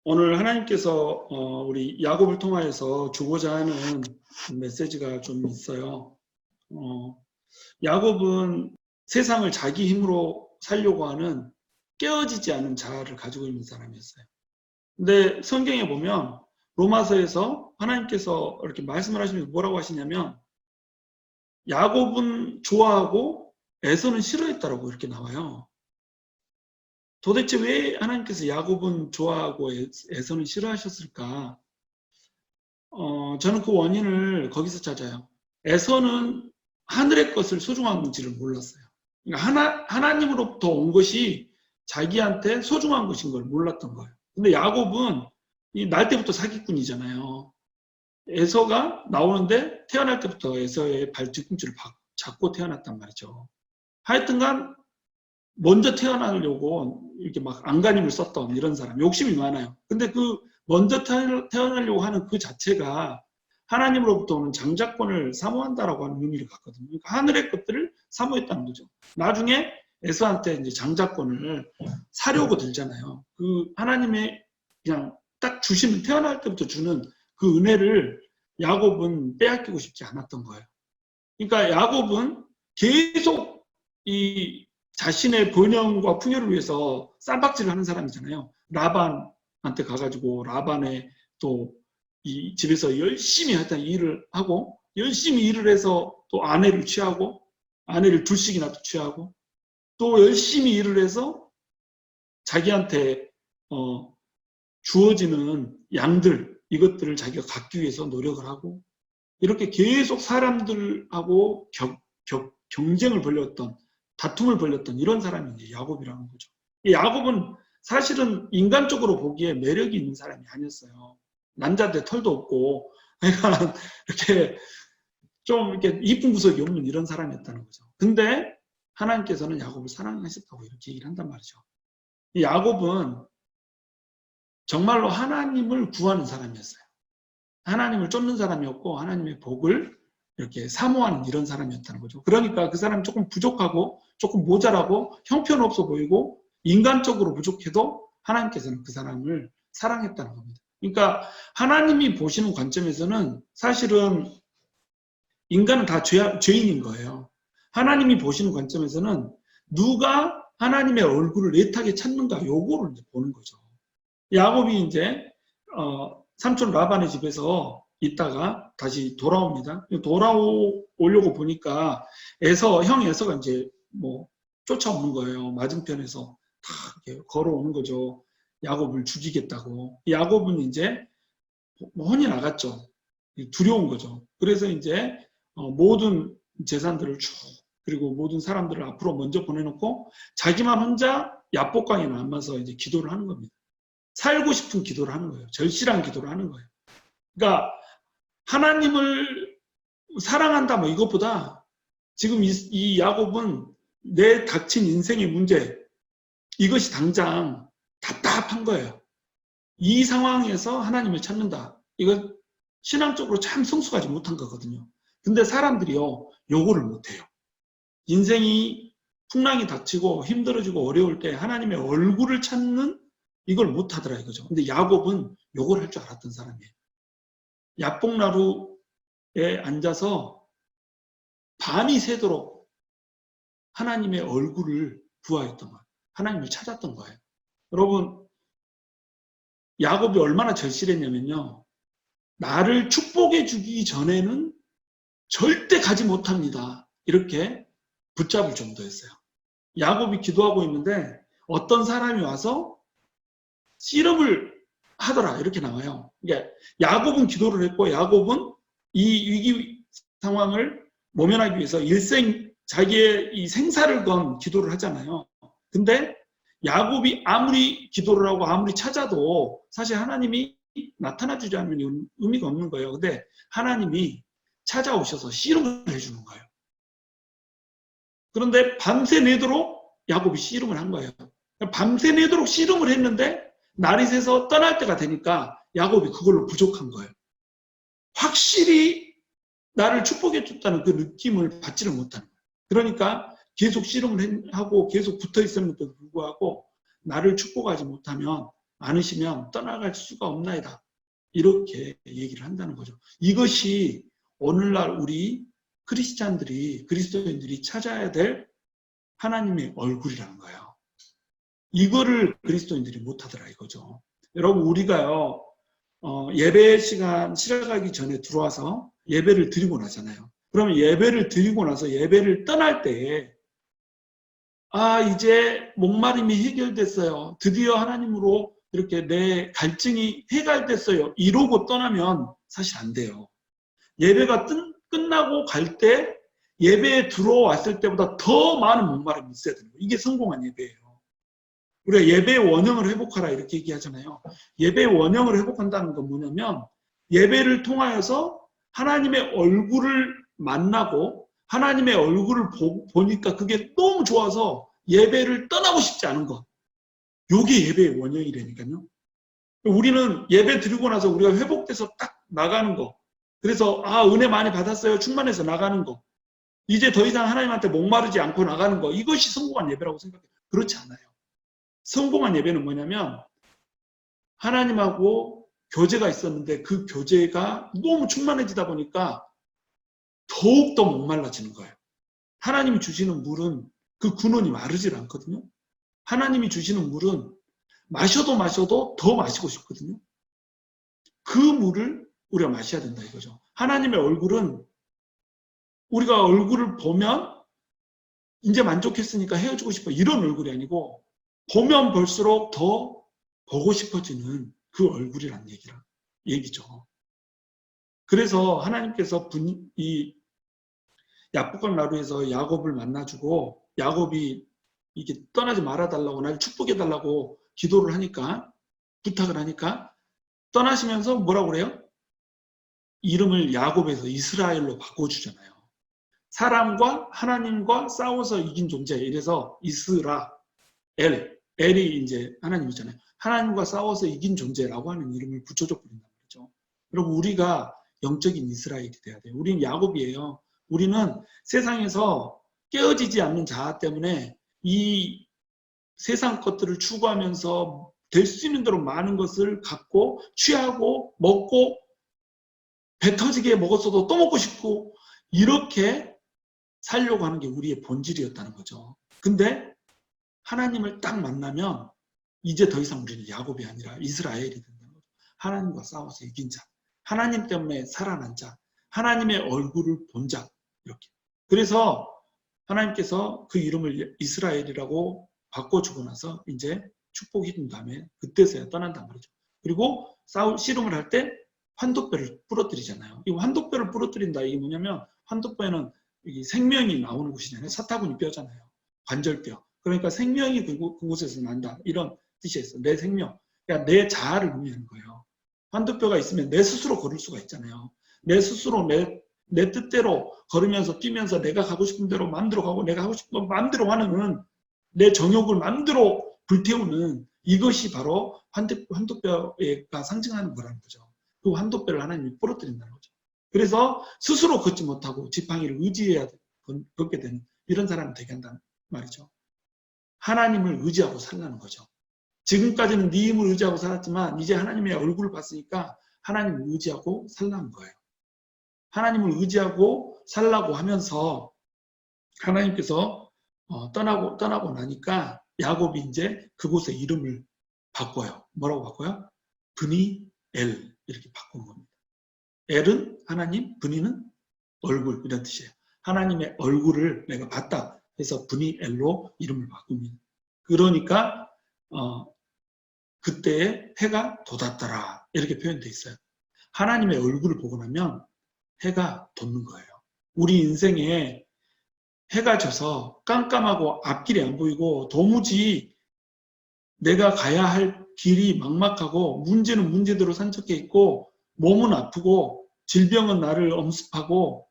오늘 하나님께서 우리 야곱을 통하여서 주고자 하는 메시지가 좀 있어요. 야곱은 세상을 자기 힘으로 살려고 하는 깨어지지 않은 자아를 가지고 있는 사람이었어요. 근데 성경에 보면 로마서에서 하나님께서 이렇게 말씀을 하시면서 뭐라고 하시냐면 야곱은 좋아하고 에서는 싫어했다라고 이렇게 나와요. 도대체 왜 하나님께서 야곱은 좋아하고 에서는 싫어하셨을까? 저는 그 원인을 거기서 찾아요. 에서는 하늘의 것을 소중한지를 몰랐어요. 그러니까 하나님으로부터 온 것이 자기한테 소중한 것인 걸 몰랐던 거예요. 근데 야곱은 날 때부터 사기꾼이잖아요. 에서가 나오는데 태어날 때부터 에서의 발 뒤꿈치를 잡고 태어났단 말이죠. 하여튼간 먼저 태어나려고 이렇게 막 안간힘을 썼던 이런 사람, 욕심이 많아요. 근데 그 먼저 태어나려고 하는 그 자체가 하나님으로부터 오는 장자권을 사모한다라고 하는 의미를 갖거든요. 그러니까 하늘의 것들을 사모했다는 거죠. 나중에 에서한테 이제 장자권을 사려고 들잖아요. 그 하나님의 그냥 딱 주시는, 태어날 때부터 주는 그 은혜를 야곱은 빼앗기고 싶지 않았던 거예요. 그러니까 야곱은 계속 이 자신의 번영과 풍요를 위해서 쌈박질을 하는 사람이잖아요. 라반한테 가가지고 라반의 또 이 집에서 열심히 하여튼 일을 하고 열심히 일을 해서 또 아내를 취하고 아내를 둘씩이나 또 취하고 또 열심히 일을 해서 자기한테 주어지는 양들 이것들을 자기가 갖기 위해서 노력을 하고 이렇게 계속 사람들하고 경쟁을 벌였던 다툼을 벌였던 이런 사람이 이제 야곱이라는 거죠. 이 야곱은 사실은 인간적으로 보기에 매력이 있는 사람이 아니었어요. 남자인데 털도 없고, 그러니까 이렇게 좀 이렇게 이쁜 구석이 없는 이런 사람이었다는 거죠. 근데 하나님께서는 야곱을 사랑하셨다고 이렇게 얘기를 한단 말이죠. 이 야곱은 정말로 하나님을 구하는 사람이었어요. 하나님을 쫓는 사람이었고 하나님의 복을 이렇게 사모하는 이런 사람이었다는 거죠. 그러니까 그 사람이 조금 부족하고 조금 모자라고 형편없어 보이고 인간적으로 부족해도 하나님께서는 그 사람을 사랑했다는 겁니다. 그러니까 하나님이 보시는 관점에서는 사실은 인간은 다 죄인인 거예요. 하나님이 보시는 관점에서는 누가 하나님의 얼굴을 애타게 찾는가 요거를 이제 보는 거죠. 야곱이 이제 삼촌 라반의 집에서 있다가 다시 돌아옵니다. 돌아오려고 보니까 형 에서가 이제 뭐 쫓아오는 거예요. 맞은편에서 다 이렇게 걸어오는 거죠. 야곱을 죽이겠다고. 야곱은 이제 혼이 나갔죠. 두려운 거죠. 그래서 이제 모든 재산들을 쭉 그리고 모든 사람들을 앞으로 먼저 보내놓고 자기만 혼자 야복강에 남아서 이제 기도를 하는 겁니다. 살고 싶은 기도를 하는 거예요. 절실한 기도를 하는 거예요. 그러니까 하나님을 사랑한다 뭐 이것보다 지금 이 야곱은 내 닥친 인생의 문제 이것이 당장 답답한 거예요. 이 상황에서 하나님을 찾는다. 이거 신앙적으로 참 성숙하지 못한 거거든요. 근데 사람들이요 요거를 못해요. 인생이 풍랑이 닥치고 힘들어지고 어려울 때 하나님의 얼굴을 찾는 이걸 못하더라 이거죠. 근데 야곱은 요걸 할 줄 알았던 사람이에요. 야복나루에 앉아서 밤이 새도록 하나님의 얼굴을 구하였던 거예요. 하나님을 찾았던 거예요. 여러분 야곱이 얼마나 절실했냐면요. 나를 축복해 주기 전에는 절대 가지 못합니다. 이렇게 붙잡을 정도였어요. 야곱이 기도하고 있는데 어떤 사람이 와서 씨름을 하더라 이렇게 나와요. 그러니까 야곱은 기도를 했고 야곱은 이 위기 상황을 모면하기 위해서 자기의 이 생사를 건 기도를 하잖아요. 근데 야곱이 아무리 기도를 하고 아무리 찾아도 사실 하나님이 나타나주지 않으면 의미가 없는 거예요. 근데 하나님이 찾아오셔서 씨름을 해주는 거예요. 그런데 밤새 내도록 야곱이 씨름을 한 거예요. 밤새 내도록 씨름을 했는데 날이 새서 떠날 때가 되니까 야곱이 그걸로 부족한 거예요. 확실히 나를 축복해 줬다는 그 느낌을 받지를 못하는 거예요. 그러니까 계속 씨름을 하고 계속 붙어 있었는데도 불구하고 나를 축복하지 못하면 않으시면 떠나갈 수가 없나이다. 이렇게 얘기를 한다는 거죠. 이것이 오늘날 우리 크리스찬들이, 그리스도인들이 찾아야 될 하나님의 얼굴이라는 거예요. 이거를 그리스도인들이 못하더라 이거죠. 여러분, 우리가요, 예배 시간 시작하기 전에 들어와서 예배를 드리고 나잖아요. 그러면 예배를 드리고 나서 예배를 떠날 때에 이제 목마름이 해결됐어요. 드디어 하나님으로 이렇게 내 갈증이 해결됐어요. 이러고 떠나면 사실 안 돼요. 예배가 끝나고 갈 때 예배에 들어왔을 때보다 더 많은 목마름이 있어야 되는 거예요. 이게 성공한 예배예요. 우리가 예배의 원형을 회복하라 이렇게 얘기하잖아요. 예배의 원형을 회복한다는 건 뭐냐면 예배를 통하여서 하나님의 얼굴을 만나고 하나님의 얼굴을 보니까 그게 너무 좋아서 예배를 떠나고 싶지 않은 것. 이게 예배의 원형이라니까요. 우리는 예배 드리고 나서 우리가 회복돼서 딱 나가는 거. 그래서 은혜 많이 받았어요. 충만해서 나가는 거. 이제 더 이상 하나님한테 목마르지 않고 나가는 거. 이것이 성공한 예배라고 생각해요. 그렇지 않아요. 성공한 예배는 뭐냐면 하나님하고 교제가 있었는데 그 교제가 너무 충만해지다 보니까 더욱더 목말라지는 거예요. 하나님이 주시는 물은 그 근원이 마르질 않거든요. 하나님이 주시는 물은 마셔도 더 마시고 싶거든요. 그 물을 우리가 마셔야 된다 이거죠. 하나님의 얼굴은 우리가 얼굴을 보면 이제 만족했으니까 헤어지고 싶어 이런 얼굴이 아니고 보면 볼수록 더 보고 싶어지는 그 얼굴이란 얘기죠. 그래서 하나님께서 이 야복강 나루에서 야곱을 만나주고 야곱이 이게 떠나지 말아달라고 날 축복해달라고 기도를 하니까 부탁을 하니까 떠나시면서 뭐라고 그래요? 이름을 야곱에서 이스라엘로 바꿔주잖아요. 사람과 하나님과 싸워서 이긴 존재. 이래서 이스라엘, 엘이 이제 하나님이잖아요. 하나님과 싸워서 이긴 존재라고 하는 이름을 붙여줘 버린단 말이죠. 여러분, 우리가 영적인 이스라엘이 돼야 돼요. 우리는 야곱이에요. 우리는 세상에서 깨어지지 않는 자아 때문에 이 세상 것들을 추구하면서 될 수 있는 대로 많은 것을 갖고 취하고 먹고 배 터지게 먹었어도 또 먹고 싶고 이렇게 살려고 하는 게 우리의 본질이었다는 거죠. 근데 하나님을 딱 만나면 이제 더 이상 우리는 야곱이 아니라 이스라엘이 된다는 거죠. 하나님과 싸워서 이긴 자, 하나님 때문에 살아난 자, 하나님의 얼굴을 본 자, 이렇게. 그래서 하나님께서 그 이름을 이스라엘이라고 바꿔주고 나서 이제 축복해 준 다음에 그때서야 떠난단 말이죠. 그리고 씨름을 할 때 환도뼈를 부러뜨리잖아요. 이 환도뼈를 부러뜨린다 이게 뭐냐면 환도뼈에는 생명이 나오는 곳이잖아요. 사타구니 뼈잖아요. 관절뼈. 그러니까 생명이 그곳에서 난다. 이런 뜻이었어. 내 생명. 그러니까 내 자아를 의미하는 거예요. 환도뼈가 있으면 내 스스로 걸을 수가 있잖아요. 내 스스로 내 뜻대로 걸으면서 뛰면서 내가 가고 싶은 대로 마음대로 가고 내가 하고 싶은 거 마음대로 하는 내 정욕을 마음대로 불태우는 이것이 바로 환도뼈가 상징하는 거라는 거죠. 그 환도뼈를 하나님이 부러뜨린다는 거죠. 그래서 스스로 걷지 못하고 지팡이를 의지해야 걷게 되는 이런 사람이 되게 한다는 말이죠. 하나님을 의지하고 살라는 거죠. 지금까지는 네 힘을 의지하고 살았지만 이제 하나님의 얼굴을 봤으니까 하나님을 의지하고 살라는 거예요. 하나님을 의지하고 살라고 하면서 하나님께서 떠나고 나니까 야곱이 이제 그곳의 이름을 바꿔요. 뭐라고 바꿔요? 브니엘 이렇게 바꾼 겁니다. 엘은 하나님, 브니는 얼굴 이런 뜻이에요. 하나님의 얼굴을 내가 봤다 해서 브니엘로 이름을 바꿉니다. 그러니까 그때에 해가 돋았더라 이렇게 표현되어 있어요. 하나님의 얼굴을 보고 나면 해가 돋는 거예요. 우리 인생에 해가 져서 깜깜하고 앞길이 안 보이고 도무지 내가 가야 할 길이 막막하고 문제는 문제대로 산적해 있고 몸은 아프고 질병은 나를 엄습하고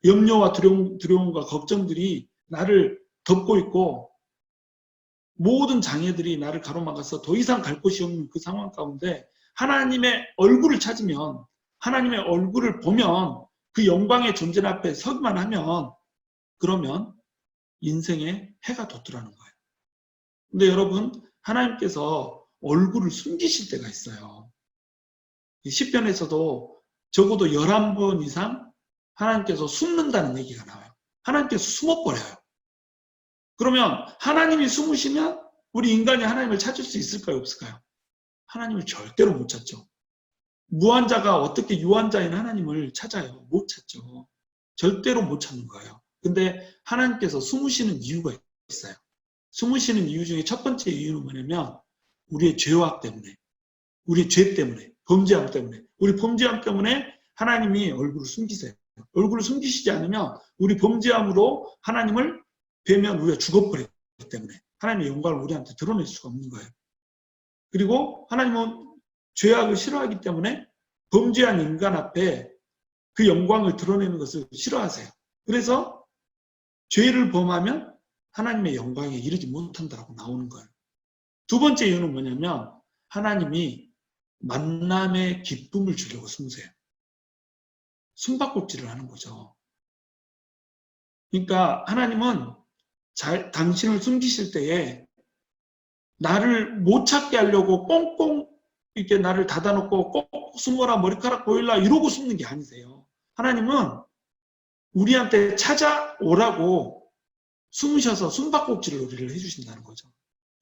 염려와 두려움과 걱정들이 나를 덮고 있고 모든 장애들이 나를 가로막아서 더 이상 갈 곳이 없는 그 상황 가운데 하나님의 얼굴을 찾으면 하나님의 얼굴을 보면 그 영광의 존재 앞에 서기만 하면 그러면 인생에 해가 돋더라는 거예요. 근데 여러분 하나님께서 얼굴을 숨기실 때가 있어요. 시편에서도 적어도 11번 이상 하나님께서 숨는다는 얘기가 나와요. 하나님께서 숨어버려요. 그러면 하나님이 숨으시면 우리 인간이 하나님을 찾을 수 있을까요? 없을까요? 하나님을 절대로 못 찾죠. 무한자가 어떻게 유한자인 하나님을 찾아요? 못 찾죠. 절대로 못 찾는 거예요. 근데 하나님께서 숨으시는 이유가 있어요. 숨으시는 이유 중에 첫 번째 이유는 뭐냐면 우리의 죄악 때문에, 우리의 죄 때문에, 범죄함 때문에, 우리 범죄함 때문에 하나님이 얼굴을 숨기세요. 얼굴을 숨기시지 않으면 우리 범죄함으로 하나님을 뵈면 우리가 죽어버리기 때문에 하나님의 영광을 우리한테 드러낼 수가 없는 거예요. 그리고 하나님은 죄악을 싫어하기 때문에 범죄한 인간 앞에 그 영광을 드러내는 것을 싫어하세요. 그래서 죄를 범하면 하나님의 영광에 이르지 못한다라고 나오는 거예요. 두 번째 이유는 뭐냐면 하나님이 만남의 기쁨을 주려고 숨으세요. 숨바꼭질을 하는 거죠. 그러니까 하나님은 당신을 숨기실 때에 나를 못 찾게 하려고 꽁꽁 이렇게 나를 닫아놓고 꼭 숨어라 머리카락 보일라 이러고 숨는 게 아니세요. 하나님은 우리한테 찾아오라고 숨으셔서 숨바꼭질을 우리를 해주신다는 거죠.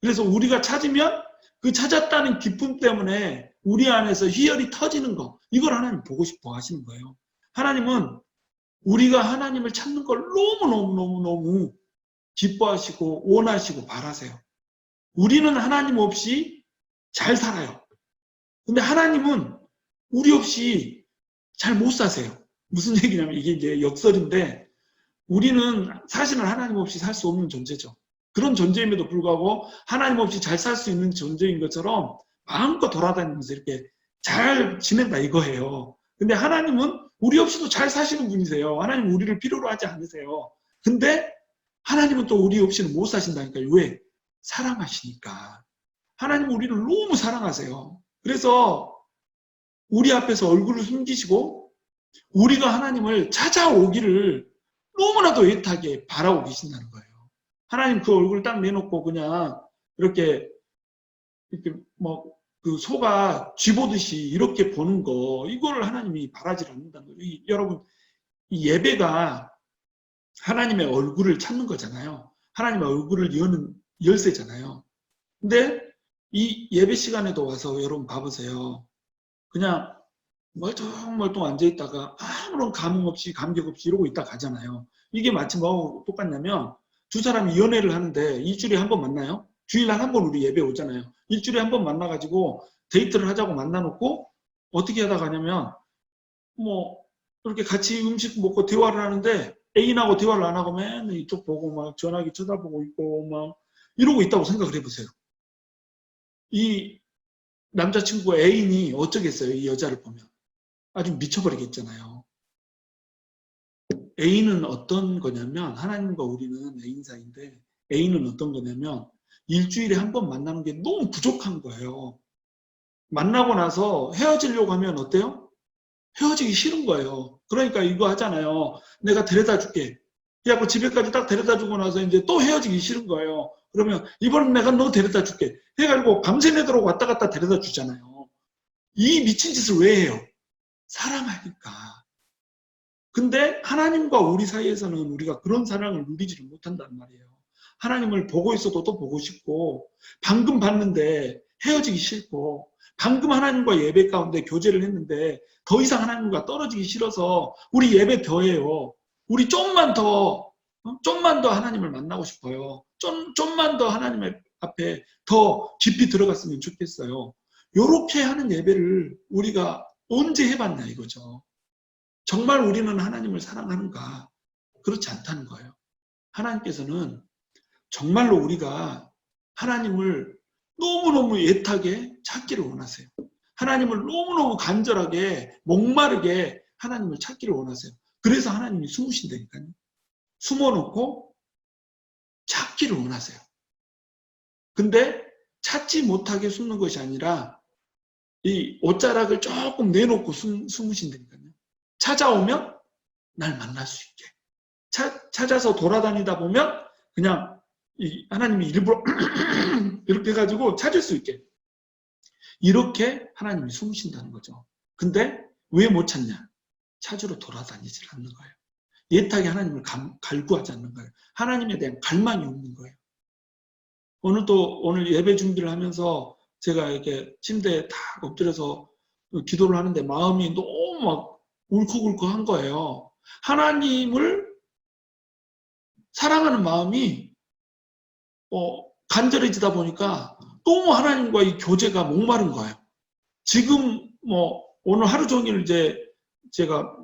그래서 우리가 찾으면 그 찾았다는 기쁨 때문에 우리 안에서 희열이 터지는 거, 이걸 하나님 보고 싶어 하시는 거예요. 하나님은 우리가 하나님을 찾는 걸 너무너무 기뻐하시고 원하시고 바라세요. 우리는 하나님 없이 잘 살아요. 근데 하나님은 우리 없이 잘 못 사세요. 무슨 얘기냐면 이게 이제 역설인데 우리는 사실은 하나님 없이 살 수 없는 존재죠. 그런 존재임에도 불구하고 하나님 없이 잘 살 수 있는 존재인 것처럼 마음껏 돌아다니면서 이렇게 잘 지낸다 이거예요. 근데 하나님은 우리 없이도 잘 사시는 분이세요. 하나님은 우리를 필요로 하지 않으세요. 근데 하나님은 또 우리 없이는 못 사신다니까요. 왜? 사랑하시니까. 하나님은 우리를 너무 사랑하세요. 그래서 우리 앞에서 얼굴을 숨기시고 우리가 하나님을 찾아오기를 너무나도 애타게 바라고 계신다는 거예요. 하나님 그 얼굴을 딱 내놓고 그냥 이렇게 뭐 그 소가 쥐보듯이 이렇게 보는 거, 이거를 하나님이 바라지 않는다는 거예요. 여러분, 이 예배가 하나님의 얼굴을 찾는 거잖아요. 하나님의 얼굴을 여는 열쇠잖아요. 근데 이 예배 시간에도 와서 여러분 봐보세요. 그냥 멀뚱멀뚱 앉아있다가 아무런 감흥 없이 감격 없이 이러고 있다 가잖아요. 이게 마치 뭐하고 똑같냐면 두 사람이 연애를 하는데 일주일에 한 번 만나요. 주일에 한 번 우리 예배 오잖아요. 일주일에 한 번 만나가지고 데이트를 하자고 만나놓고 어떻게 하다 가냐면 뭐 이렇게 같이 음식 먹고 대화를 하는데 애인하고 대화를 안 하고 맨날 이쪽 보고 막 전화기 쳐다보고 있고 막 이러고 있다고 생각을 해보세요. 이 남자친구가 애인이 어쩌겠어요. 이 여자를 보면. 아주 미쳐버리겠잖아요. 애인은 어떤 거냐면 하나님과 우리는 애인 사이인데 애인은 어떤 거냐면 일주일에 한 번 만나는 게 너무 부족한 거예요. 만나고 나서 헤어지려고 하면 어때요? 헤어지기 싫은 거예요. 그러니까 이거 하잖아요. 내가 데려다 줄게. 그래갖고 집에까지 딱 데려다 주고 나서 이제 또 헤어지기 싫은 거예요. 그러면 이번엔 내가 너 데려다 줄게. 해가지고 밤새 내도록 왔다 갔다 데려다 주잖아요. 이 미친 짓을 왜 해요? 사랑하니까. 근데 하나님과 우리 사이에서는 우리가 그런 사랑을 누리지를 못한단 말이에요. 하나님을 보고 있어도 또 보고 싶고 방금 봤는데 헤어지기 싫고 방금 하나님과 예배 가운데 교제를 했는데 더 이상 하나님과 떨어지기 싫어서 우리 예배 더해요. 우리 좀만 더 하나님을 만나고 싶어요. 좀만 더 하나님 앞에 더 깊이 들어갔으면 좋겠어요. 이렇게 하는 예배를 우리가 언제 해봤냐 이거죠. 정말 우리는 하나님을 사랑하는가? 그렇지 않다는 거예요. 하나님께서는 정말로 우리가 하나님을 너무너무 애타게 찾기를 원하세요. 하나님을 너무너무 간절하게 목마르게 하나님을 찾기를 원하세요. 그래서 하나님이 숨으신다니까요. 숨어놓고 찾기를 원하세요. 근데 찾지 못하게 숨는 것이 아니라 이 옷자락을 조금 내놓고 숨으신다니까요. 찾아오면 날 만날 수 있게. 찾아서 돌아다니다 보면 그냥 하나님이 일부러 이렇게 해가지고 찾을 수 있게. 이렇게 하나님이 숨으신다는 거죠. 근데 왜 못 찾냐? 찾으러 돌아다니질 않는 거예요. 애타게 하나님을 갈구하지 않는 거예요. 하나님에 대한 갈망이 없는 거예요. 오늘 예배 준비를 하면서 제가 이렇게 침대에 딱 엎드려서 기도를 하는데 마음이 너무 막 울컥울컥한 거예요. 하나님을 사랑하는 마음이 간절해지다 보니까 너무 하나님과 이 교제가 목마른 거예요. 지금 오늘 하루 종일 이제 제가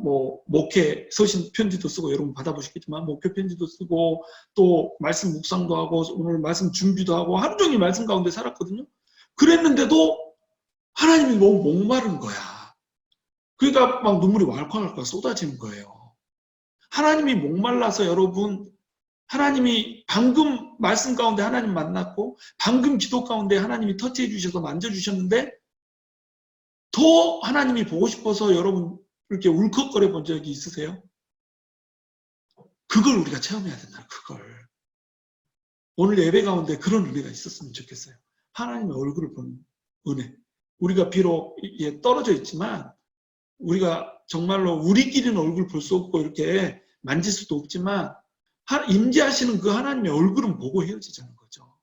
목회 서신 편지도 쓰고 여러분 받아보시겠지만 목회 편지도 쓰고 또 말씀 묵상도 하고 오늘 말씀 준비도 하고 하루 종일 말씀 가운데 살았거든요. 그랬는데도 하나님이 너무 목마른 거야. 그러니까 막 눈물이 왈칵왈칵 쏟아지는 거예요. 하나님이 목말라서 여러분, 하나님이 방금 말씀 가운데 하나님 만났고 방금 기도 가운데 하나님이 터치해 주셔서 만져주셨는데 더 하나님이 보고 싶어서 여러분 이렇게 울컥거려 본 적이 있으세요? 그걸 우리가 체험해야 된다. 그걸. 오늘 예배 가운데 그런 은혜가 있었으면 좋겠어요. 하나님의 얼굴을 보는 은혜. 우리가 비록 떨어져 있지만 우리가 정말로 우리끼리는 얼굴 볼 수 없고 이렇게 만질 수도 없지만 임재하시는 그 하나님의 얼굴은 보고 헤어지자는 거죠.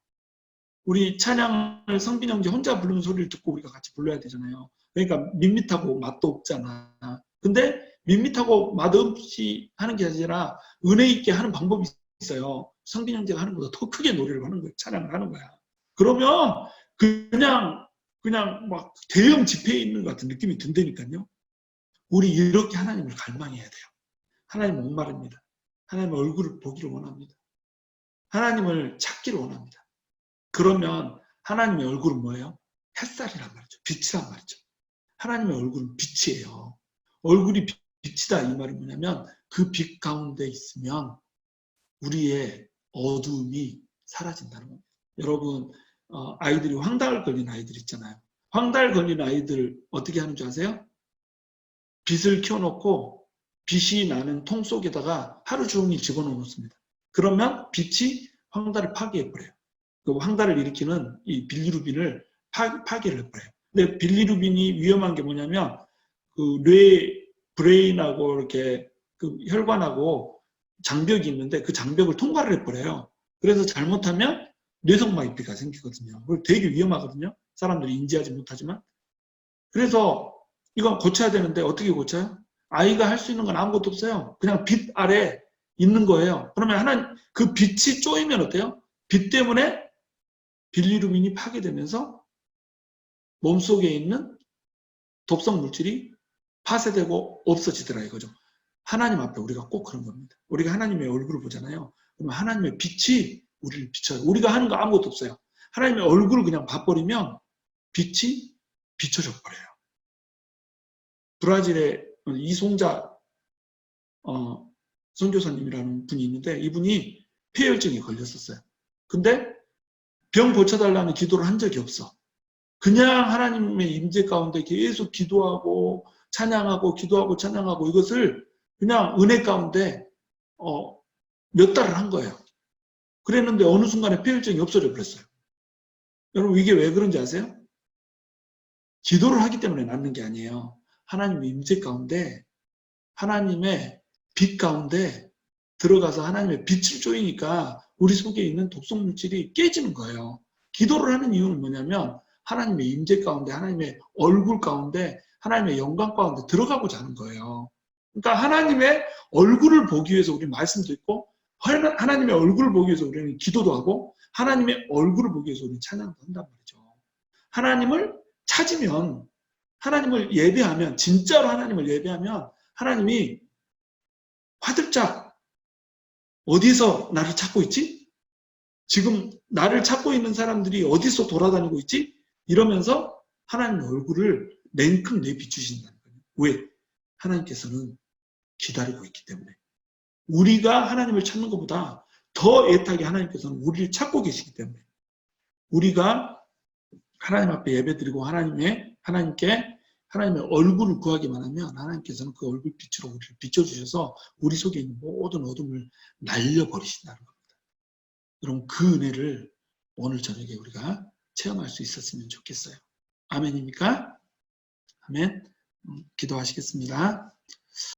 우리 찬양을 성빈 형제 혼자 부르는 소리를 듣고 우리가 같이 불러야 되잖아요. 그러니까 밋밋하고 맛도 없잖아. 근데 밋밋하고 맛없이 하는 게 아니라 은혜 있게 하는 방법이 있어요. 성빈 형제가 하는 것보다 더 크게 노래를 하는 거예요. 찬양을 하는 거야. 그러면 그냥 막 대형 집회에 있는 것 같은 느낌이 든다니까요. 우리 이렇게 하나님을 갈망해야 돼요. 하나님 목마릅니다. 하나님의 얼굴을 보기를 원합니다. 하나님을 찾기를 원합니다. 그러면 하나님의 얼굴은 뭐예요? 햇살이란 말이죠. 빛이란 말이죠. 하나님의 얼굴은 빛이에요. 얼굴이 빛이다 이 말이 뭐냐면 그 빛 가운데 있으면 우리의 어두움이 사라진다는 겁니다. 여러분 아이들이 황달 걸린 아이들 있잖아요. 황달 걸린 아이들 어떻게 하는 줄 아세요? 빛을 켜놓고 빛이 나는 통 속에다가 하루 종일 집어넣어 놓습니다. 그러면 빛이 황달을 파괴해버려요. 그 황달을 일으키는 이 빌리루빈을 파괴를 해버려요. 근데 빌리루빈이 위험한 게 뭐냐면 그 브레인하고 이렇게 그 혈관하고 장벽이 있는데 그 장벽을 통과를 해버려요. 그래서 잘못하면 뇌성마비가 생기거든요. 되게 위험하거든요. 사람들이 인지하지 못하지만. 그래서 이건 고쳐야 되는데 어떻게 고쳐요? 아이가 할 수 있는 건 아무것도 없어요. 그냥 빛 아래 있는 거예요. 그러면 하나님 그 빛이 쪼이면 어때요? 빛 때문에 빌리루빈이 파괴되면서 몸속에 있는 독성 물질이 파쇄되고 없어지더라 이거죠. 하나님 앞에 우리가 꼭 그런 겁니다. 우리가 하나님의 얼굴을 보잖아요. 그러면 하나님의 빛이 우리를 비춰요. 우리가 하는 거 아무것도 없어요. 하나님의 얼굴을 그냥 봐버리면 빛이 비춰져 버려요. 브라질의 이송자 선교사님이라는 분이 있는데 이분이 폐혈증에 걸렸었어요. 근데 병 고쳐달라는 기도를 한 적이 없어. 그냥 하나님의 임재 가운데 계속 기도하고 찬양하고 기도하고 찬양하고 이것을 그냥 은혜 가운데 몇 달을 한 거예요. 그랬는데 어느 순간에 폐혈증이 없어져 버렸어요. 여러분 이게 왜 그런지 아세요? 기도를 하기 때문에 낫는 게 아니에요. 하나님의 임재 가운데 하나님의 빛 가운데 들어가서 하나님의 빛을 쪼이니까 우리 속에 있는 독성 물질이 깨지는 거예요. 기도를 하는 이유는 뭐냐면 하나님의 임재 가운데 하나님의 얼굴 가운데 하나님의 영광 가운데 들어가고자 하는 거예요. 그러니까 하나님의 얼굴을 보기 위해서 우리는 말씀도 있고 하나님의 얼굴을 보기 위해서 우리는 기도도 하고 하나님의 얼굴을 보기 위해서 우리는 찬양도 한단 말이죠. 하나님을 찾으면 하나님을 예배하면 진짜로 하나님을 예배하면 하나님이 화들짝 어디서 나를 찾고 있지? 지금 나를 찾고 있는 사람들이 어디서 돌아다니고 있지? 이러면서 하나님의 얼굴을 냉큼 내비추신다는 거예요. 왜? 하나님께서는 기다리고 있기 때문에. 우리가 하나님을 찾는 것보다 더 애타게 하나님께서는 우리를 찾고 계시기 때문에 우리가 하나님 앞에 예배드리고 하나님께 하나님의 얼굴을 구하기만 하면 하나님께서는 그 얼굴 빛으로 우리를 비춰주셔서 우리 속에 있는 모든 어둠을 날려버리신다는 겁니다. 여러분 그 은혜를 오늘 저녁에 우리가 체험할 수 있었으면 좋겠어요. 아멘입니까? 아멘. 기도하시겠습니다.